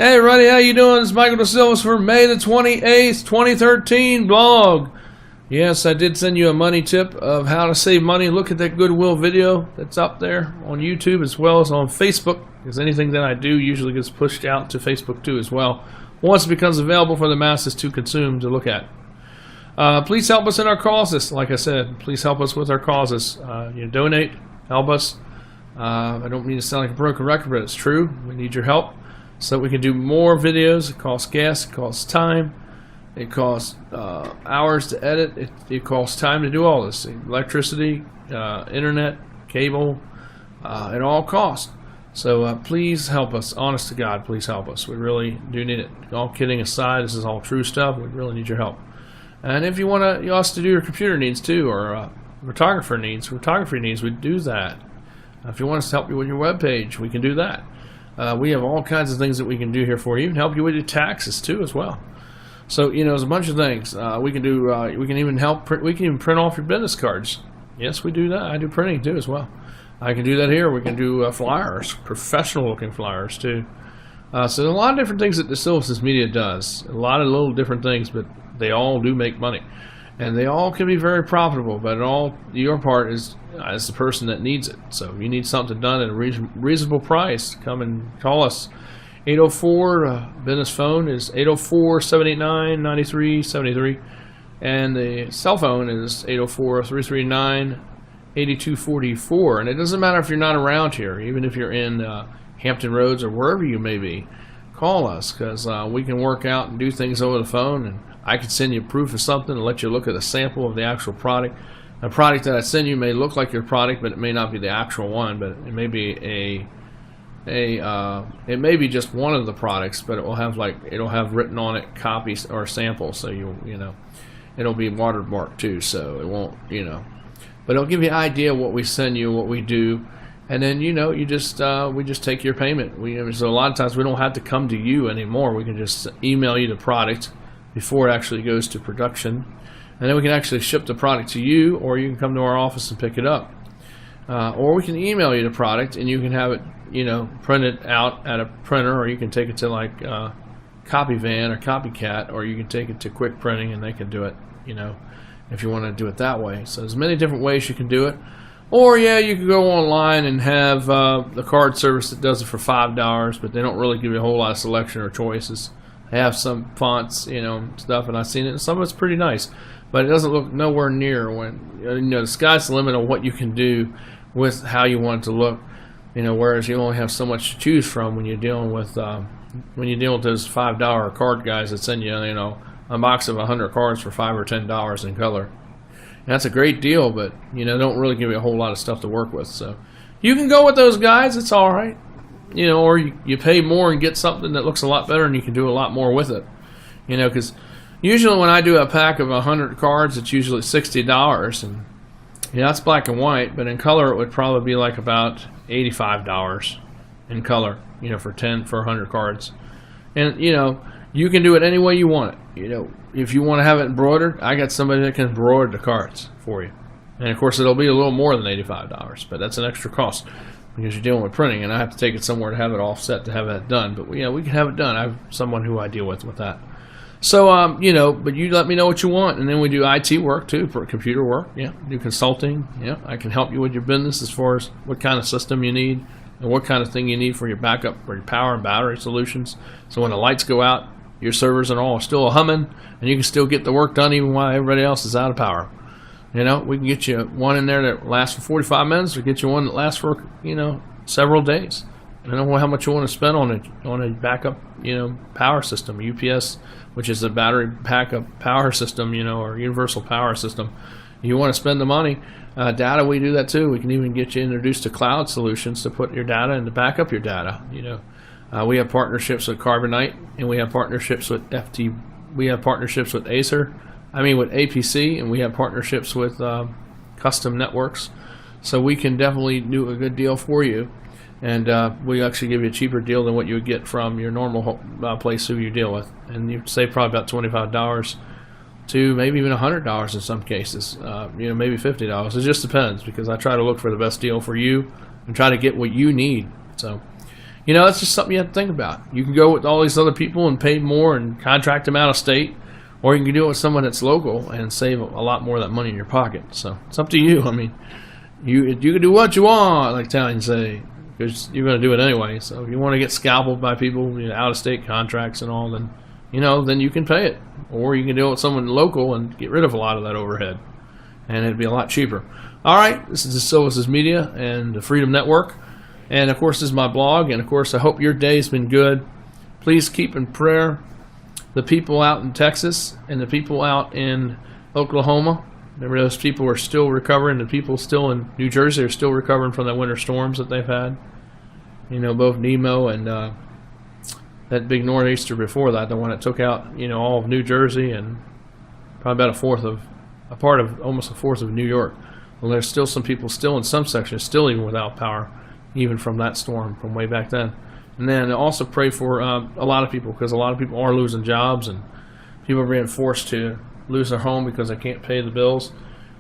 Hey everybody, how you doing? It's Michael DeSilva for May the 28th, 2013 blog. Yes, I did send you a money tip of how to save money. Look at that Goodwill video that's up there on YouTube as well as on Facebook, because anything that I do usually gets pushed out to Facebook too as well, once it becomes available for the masses to consume, to look at. Please help us in our causes. Like I said, please help us with our causes. Donate, help us. I don't mean to sound like a broken record, but it's true. We need your help so that we can do more videos. It costs gas, it costs time, it costs hours to edit, it costs time to do all this. Electricity, internet, cable, it all costs. So please help us. Honest to God, please help us. We really do need it. All kidding aside, this is all true stuff. We really need your help. And if you want us to do your computer needs too, or photography needs, we do that. If you want us to help you with your web page, we can do that. We have all kinds of things that we can do here for you, and help you with your taxes too as well. So there's a bunch of things we can do. We can even we can even print off your business cards. Yes, we do that. I do printing too as well. I can do that here. We can do flyers, professional looking flyers too. So there's a lot of different things that DeSilva Media does. A lot of little different things, but they all do make money, and they all can be very profitable. But your part is as the person that needs it. So if you need something done at a reasonable price, come and call us. 804 business phone is 804-789-9373, and the cell phone is 804-339-8244. And it doesn't matter if you're not around here, even if you're in Hampton Roads or wherever you may be, call us, because we can work out and do things over the phone, and I can send you proof of something and let you look at a sample of the actual product. A product that I send you may look like your product, but it may not be the actual one. But it may be it may be just one of the products, but it'll have written on it copies or samples, so it'll be watermarked too, so it won't but it'll give you an idea of what we send you, what we do, and then we just take your payment. So a lot of times we don't have to come to you anymore. We can just email you the product before it actually goes to production. And then we can actually ship the product to you, or you can come to our office and pick it up. Or we can email you the product, and you can have it, printed out at a printer, or you can take it to like Copyvan or Copycat, or you can take it to Quick Printing, and they can do it, if you want to do it that way. So there's many different ways you can do it. Or you can go online and have the card service that does it for $5, but they don't really give you a whole lot of selection or choices. They have some fonts, stuff, and I've seen it, and some of it's pretty nice. But it doesn't look nowhere near when, the sky's the limit on what you can do with how you want it to look. Whereas you only have so much to choose from when you're dealing with those $5 card guys that send you, a box of 100 cards for $5 or $10 in color. And that's a great deal, but don't really give you a whole lot of stuff to work with. So you can go with those guys. It's all right. Or you pay more and get something that looks a lot better, and you can do a lot more with it. Because usually when I do a pack of 100 cards, it's usually $60, and that's black and white, but in color it would probably be like about $85 in color, for 100 cards. And you can do it any way you want it. If you want to have it embroidered, I got somebody that can embroider the cards for you. And of course it'll be a little more than $85, but that's an extra cost because you're dealing with printing, and I have to take it somewhere to have it offset to have that done. But we can have it done. I have someone who I deal with that. So, but you let me know what you want, and then we do IT work too, for computer work, do consulting, I can help you with your business as far as what kind of system you need and what kind of thing you need for your backup, for your power and battery solutions. So when the lights go out, your servers and all are still humming, and you can still get the work done even while everybody else is out of power. We can get you one in there that lasts for 45 minutes, or get you one that lasts for, several days. I don't know how much you want to spend on a backup, power system, UPS, which is a battery backup power system, or universal power system. You want to spend the money. Data, we do that too. We can even get you introduced to cloud solutions to put your data and to back up your data. We have partnerships with Carbonite, and we have partnerships with We have partnerships with with APC, and we have partnerships with Custom Networks. So we can definitely do a good deal for you. And we actually give you a cheaper deal than what you would get from your normal place who you deal with. And you save probably about $25 to maybe even $100 in some cases, maybe $50. It just depends, because I try to look for the best deal for you and try to get what you need. So, You know, that's just something you have to think about. You can go with all these other people and pay more and contract them out of state, or you can do it with someone that's local and save a lot more of that money in your pocket. So it's up to you. I mean, you can do what you want, like Italians say, because you're going to do it anyway. So if you want to get scalped by people, out of state contracts and all, then then you can pay it, or you can do it with someone local and get rid of a lot of that overhead, and it'd be a lot cheaper. All right, this is the Silvis Media and the Freedom Network. And, of course, this is my blog. And, of course, I hope your day's been good. Please keep in prayer the people out in Texas and the people out in Oklahoma. Remember, those people are still recovering. The people still in New Jersey are still recovering from the winter storms that they've had. Both Nemo and that big nor'easter before that, the one that took out, all of New Jersey and probably about almost a fourth of New York. Well, there's still some people still in some sections, still even without power, even from that storm from way back then. And then also pray for a lot of people, because a lot of people are losing jobs and people are being forced to lose their home because they can't pay the bills.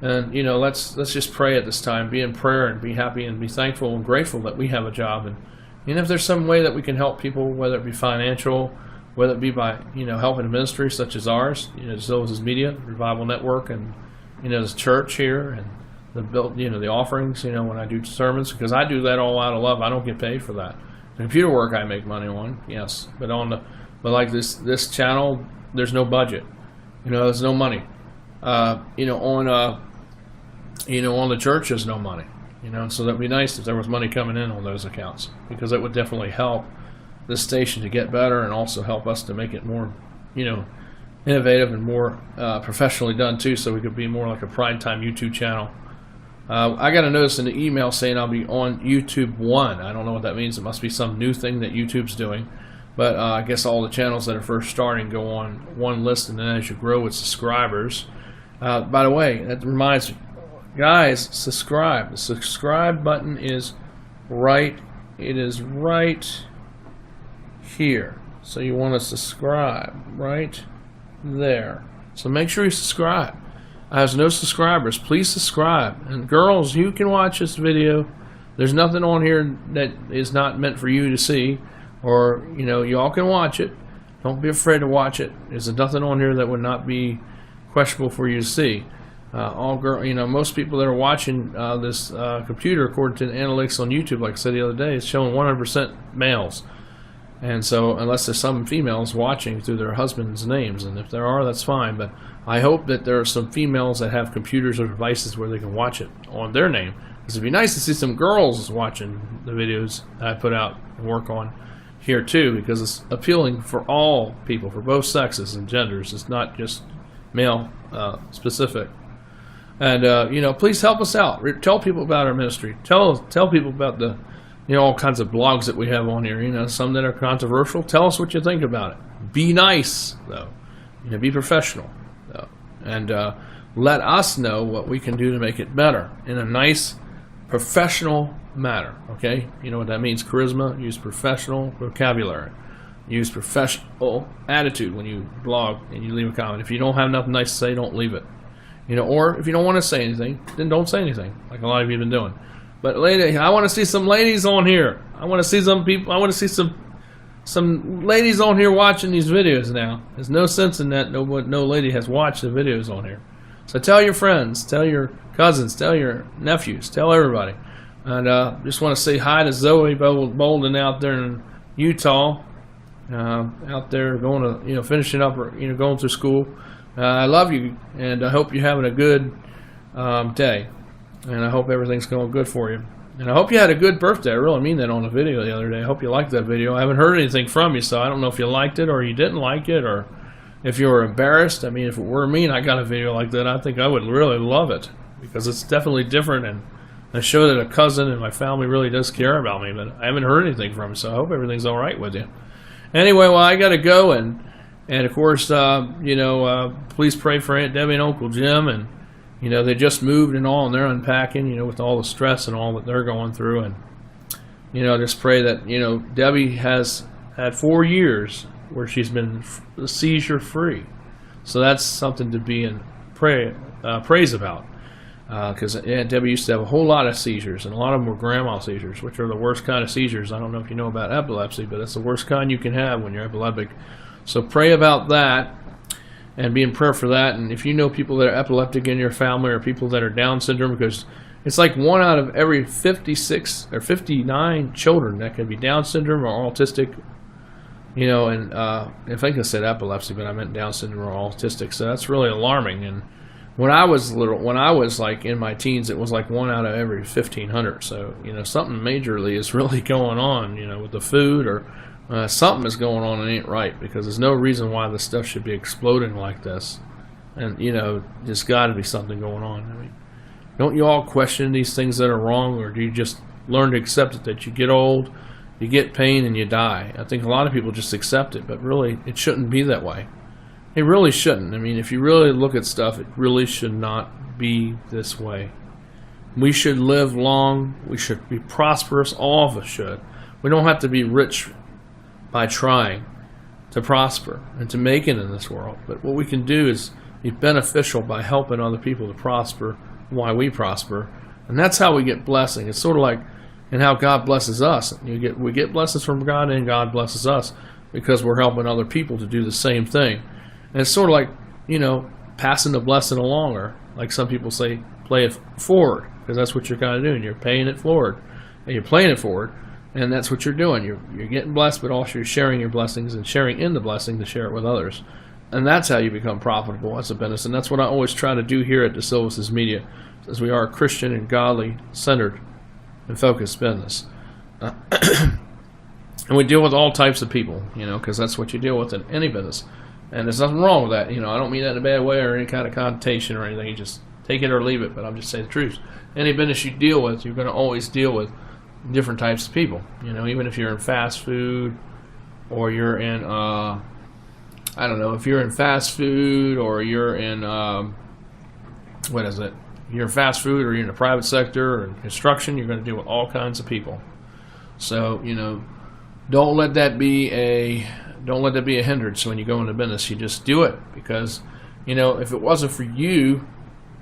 And let's just pray at this time, be in prayer and be happy and be thankful and grateful that we have a job. And if there's some way that we can help people, whether it be financial, whether it be by helping a ministry such as ours, Silvis Media, Revival Network, and the church here, and the offerings, when I do sermons, because I do that all out of love. I don't get paid for that. The computer work I make money on, yes, but like this channel, there's no budget. There's no money. On the church, there's no money. So that'd be nice if there was money coming in on those accounts, because it would definitely help this station to get better and also help us to make it more, innovative and more professionally done too, so we could be more like a prime time YouTube channel. I got a notice in the email saying I'll be on YouTube 1. I don't know what that means. It must be some new thing that YouTube's doing. But I guess all the channels that are first starting go on one list, and then as you grow with subscribers. By the way, that reminds me, guys, subscribe. The subscribe button is right here. So you want to subscribe right there. So make sure you subscribe. I have no subscribers. Please subscribe. And girls, you can watch this video. There's nothing on here that is not meant for you to see, or y'all can watch it. Don't be afraid to watch it. There's nothing on here that would not be questionable for you to see. Most people that are watching this computer, according to the analytics on YouTube, like I said the other day, is showing 100% males. And so, unless there's some females watching through their husbands' names, and if there are, that's fine. But I hope that there are some females that have computers or devices where they can watch it on their name. Because it'd be nice to see some girls watching the videos I put out and work on here too, because it's appealing for all people, for both sexes and genders. It's not just male specific. And please help us out. Tell people about our ministry. Tell people about the all kinds of blogs that we have on here. Some that are controversial. Tell us what you think about it. Be nice though. Be professional though, and let us know what we can do to make it better in a nice, professional manner. Okay, you know what that means? Charisma. Use professional vocabulary. Use professional attitude when you blog and you leave a comment. If you don't have nothing nice to say, don't leave it. Or if you don't want to say anything, then don't say anything, like a lot of you have been doing. But lady, I want to see some ladies on here. I want to see some people. I want to see some ladies on here watching these videos now. There's no sense in that no lady has watched the videos on here. So tell your friends, tell your cousins, tell your nephews, tell everybody. And just want to say hi to Zoe Bolden out there in Utah, out there going to finishing up or going through school. I love you, and I hope you're having a good day. And I hope everything's going good for you. And I hope you had a good birthday. I really mean that on the video the other day. I hope you liked that video. I haven't heard anything from you, so I don't know if you liked it or you didn't like it, or if you were embarrassed. I mean, if it were me and I got a video like that, I think I would really love it, because it's definitely different, and I show that a cousin and my family really does care about me. But I haven't heard anything from you, so I hope everything's all right with you. Anyway, well, I got to go, and of course, please pray for Aunt Debbie and Uncle Jim, and they just moved and all, and they're unpacking, with all the stress and all that they're going through. And, just pray that, Debbie has had 4 years where she's been seizure free. So that's something to be in praise about. because Aunt Debbie used to have a whole lot of seizures, and a lot of them were grandma seizures, which are the worst kind of seizures. I don't know if you know about epilepsy, but it's the worst kind you can have when you're epileptic. So pray about that and be in prayer for that. And if you know people that are epileptic in your family or people that are Down syndrome, because it's like 1 out of every 56 or 59 children that can be Down syndrome or autistic, and if I said epilepsy, but I meant Down syndrome or autistic. So that's really alarming. And when I was like in my teens, it was like 1 out of every 1,500. So, something majorly is really going on, with the food or something is going on and ain't right, because there's no reason why this stuff should be exploding like this. And, there's got to be something going on. I mean, don't you all question these things that are wrong, or do you just learn to accept it that you get old, you get pain, and you die? I think a lot of people just accept it, but really it shouldn't be that way. It really shouldn't. I mean, if you really look at stuff, it really should not be this way. We should live long. We should be prosperous. All of us should. We don't have to be rich by trying to prosper and to make it in this world. But what we can do is be beneficial by helping other people to prosper while we prosper. And that's how we get blessing. It's sort of like in how God blesses us. We get blessings from God, and God blesses us because we're helping other people to do the same thing. And it's sort of like, passing the blessing along, or like some people say, play it forward, because that's what you're kind of doing. You're paying it forward, and you're playing it forward, and that's what you're doing. You're getting blessed, but also you're sharing your blessings and sharing in the blessing to share it with others. And that's how you become profitable as a business. And that's what I always try to do here at DeSilvis Media, as we are a Christian and godly centered and focused business. And we deal with all types of people, because that's what you deal with in any business. And there's nothing wrong with that. I don't mean that in a bad way or any kind of connotation or anything. You just take it or leave it, but I'm just saying the truth. Any business you deal with, you're going to always deal with different types of people. Even if you're in fast food, or you're in, if you're in fast food, or you're in, You're in fast food, or you're in the private sector or in construction, you're going to deal with all kinds of people. So, don't let that be a hindrance when you go into business. You just do it, because, if it wasn't for you,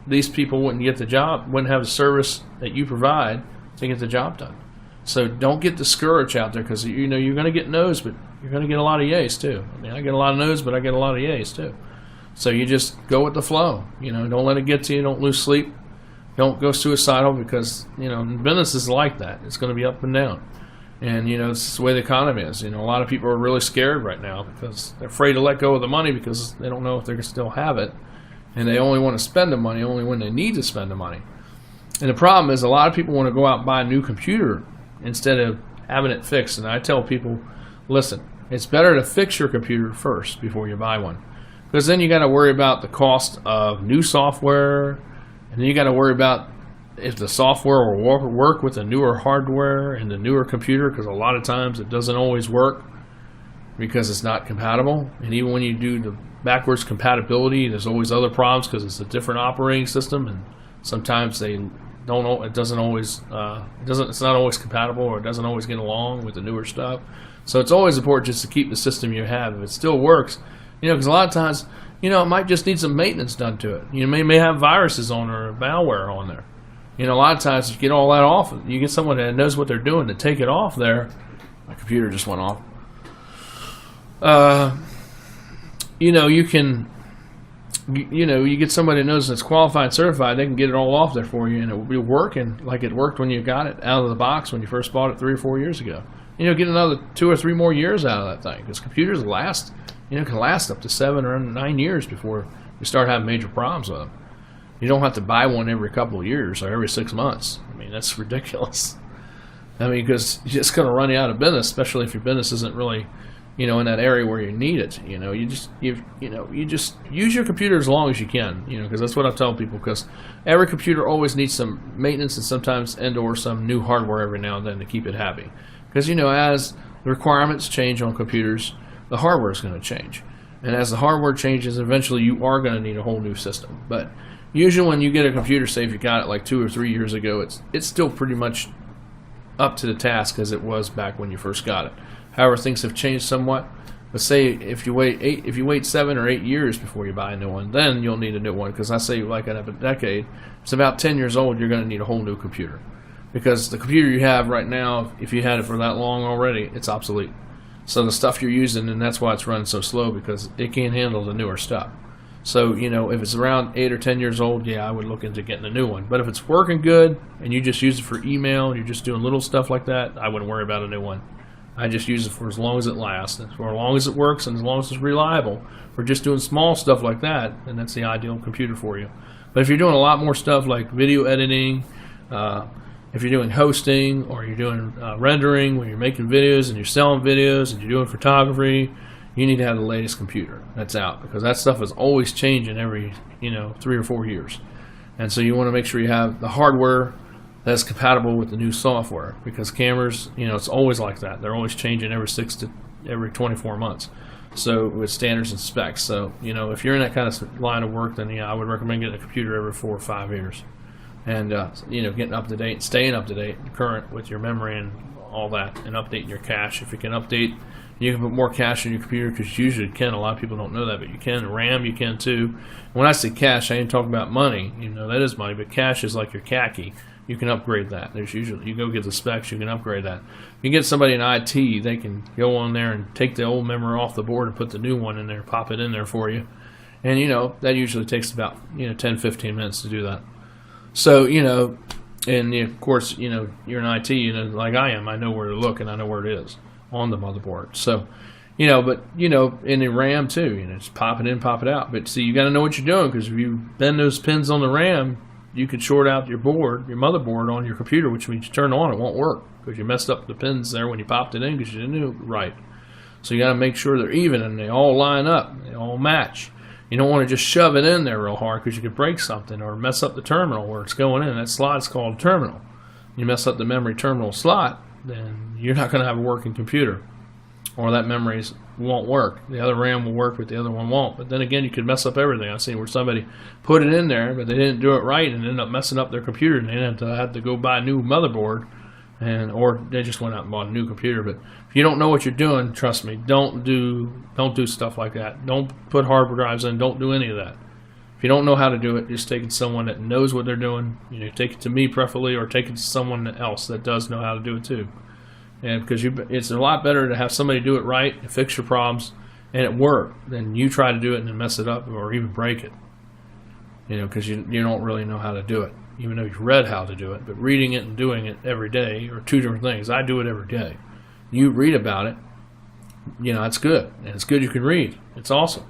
these people wouldn't get the job, wouldn't have the service that you provide to get the job done. So don't get discouraged out there, because you're going to get no's, but you're going to get a lot of yays too. I mean, I get a lot of no's, but I get a lot of yays too. So you just go with the flow. Don't let it get to you. Don't lose sleep. Don't go suicidal, because business is like that. It's going to be up and down. And, it's the way the economy is. A lot of people are really scared right now because they're afraid to let go of the money, because they don't know if they're going to still have it. And they only want to spend the money only when they need to spend the money. And the problem is, a lot of people want to go out and buy a new computer instead of having it fixed. And I tell people, listen, it's better to fix your computer first before you buy one. Because then you got to worry about the cost of new software. And then you got to worry about if the software will work with the newer hardware and the newer computer, because a lot of times it doesn't always work because it's not compatible. And even when you do the backwards compatibility, there's always other problems because it's a different operating system, and sometimes they don't. It doesn't always. It's not always compatible, or it doesn't always get along with the newer stuff. So it's always important just to keep the system you have. If it still works, because a lot of times, it might just need some maintenance done to it. You may have viruses on or malware on there. A lot of times, if you get all that off, you get someone that knows what they're doing to take it off there. My computer just went off. You can, you get somebody that knows that's qualified and certified, they can get it all off there for you, and it will be working like it worked when you got it out of the box when you first bought it 3 or 4 years ago. Get another 2 or 3 more years out of that thing, because computers last, can last up to 7 or 9 years before you start having major problems with them. You don't have to buy one every couple of years or every 6 months. I mean, that's ridiculous. Because you're just going to run you out of business, especially if your business isn't really, in that area where you need it. You just use your computer as long as you can. Because that's what I tell people. Because every computer always needs some maintenance, and sometimes or some new hardware every now and then to keep it happy. Because as the requirements change on computers, the hardware is going to change, and as the hardware changes, eventually you are going to need a whole new system. But usually, when you get a computer, say if you got it like 2 or 3 years ago, it's still pretty much up to the task as it was back when you first got it. However, things have changed somewhat, But say if you wait 7 or 8 years before you buy a new one, then you'll need a new one. Because I say like in a decade, it's about 10 years old. You're going to need a whole new computer, because the computer you have right now, if you had it for that long already, it's obsolete. So the stuff you're using, and that's why it's running so slow, because it can't handle the newer stuff. So, if it's around 8 or 10 years old, yeah, I would look into getting a new one. But if it's working good and you just use it for email and you're just doing little stuff like that, I wouldn't worry about a new one. I just use it for as long as it lasts, and for as long as it works, and as long as it's reliable. For just doing small stuff like that, then that's the ideal computer for you. But if you're doing a lot more stuff like video editing, if you're doing hosting, or you're doing rendering, where you're making videos and you're selling videos and you're doing photography, you need to have the latest computer that's out, because that stuff is always changing every 3 or 4 years. And so you want to make sure you have the hardware that's compatible with the new software, because cameras, it's always like that. They're always changing every 24 months. So with standards and specs. So, if you're in that kind of line of work, then I would recommend getting a computer every 4 or 5 years. And, getting up to date, staying up to date and current with your memory and all that, and updating your cache. If you can update, you can put more cache in your computer, because you usually can. A lot of people don't know that, but you can. RAM, you can too. When I say cache, I ain't talking about money. That is money, but cache is like your khaki. You can upgrade that. There's usually, you go get the specs, you can upgrade that. You get somebody in IT, they can go on there and take the old memory off the board and put the new one in there, pop it in there for you. And, that usually takes about, 10, 15 minutes to do that. So, and of course, you're in IT, like I am. I know where to look, and I know where it is on the motherboard. So, but, in the RAM too, just pop it in, pop it out. But see, you got to know what you're doing, because if you bend those pins on the RAM, you could short out your motherboard on your computer, which means you turn it on, it won't work, because you messed up the pins there when you popped it in, because you didn't do it right. So you got to make sure they're even and they all line up, they all match. You don't want to just shove it in there real hard, because you could break something or mess up the terminal where it's going in. That slot's called terminal. You mess up the memory terminal slot, then you're not going to have a working computer, or that memory won't work. The other RAM will work, but the other one won't. But then again, you could mess up everything. I've seen where somebody put it in there, but they didn't do it right, and ended up messing up their computer, and they had to go buy a new motherboard, or they just went out and bought a new computer. But if you don't know what you're doing, trust me, don't do stuff like that. Don't put hard drives in. Don't do any of that. If you don't know how to do it, just take it to someone that knows what they're doing. Take it to me preferably, or take it to someone else that does know how to do it too. And because it's a lot better to have somebody do it right and fix your problems and it work than you try to do it and then mess it up or even break it. Because you don't really know how to do it, even though you've read how to do it. But reading it and doing it every day are two different things. I do it every day. You read about it, it's good. And it's good you can read. It's awesome.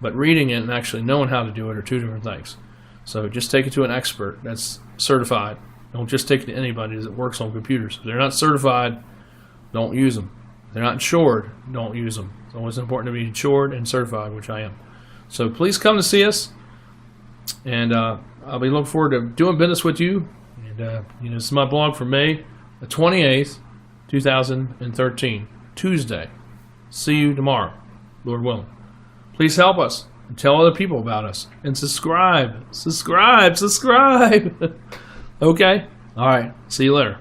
But reading it and actually knowing how to do it are two different things. So just take it to an expert that's certified. Don't just take it to anybody that works on computers. If they're not certified, don't use them. If they're not insured, don't use them. It's always important to be insured and certified, which I am. So please come to see us, and I'll be looking forward to doing business with you. And this is my blog for May the 28th, 2013, Tuesday. See you tomorrow, Lord willing. Please help us and tell other people about us, and subscribe. Okay? All right. See you later.